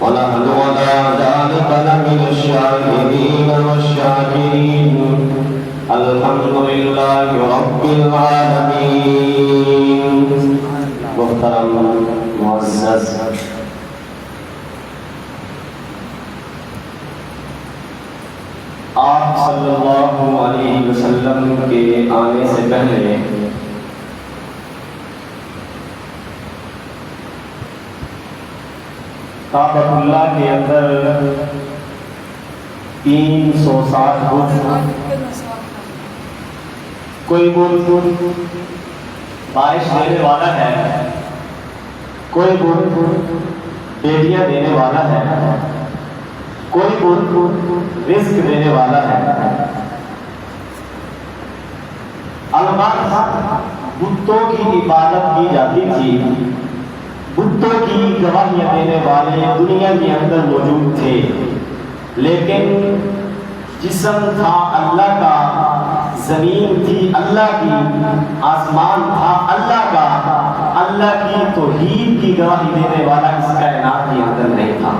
ونحن على ذلك لمن الشاهدين والشاكرين الحمد لله رب العالمين. محترم معزز آپ صلی اللہ علیہ وسلم کے آنے سے پہلے کعبۃ اللہ کے اندر 360 بت، کوئی بت بارش دینے والا ہے، کوئی بت بیٹیاں دینے والا ہے، کوئی بت رزق دینے والا ہے. البتہ بتوں کی عبادت کی جاتی تھی، بتوں کی گواہیاں دینے والے دنیا کے اندر موجود تھے، لیکن جسم تھا اللہ کا، زمین تھی اللہ کی، آسمان تھا اللہ کا، اللہ کی توحید کی گواہی دینے والا اس کائنات کے اندر نہیں تھا.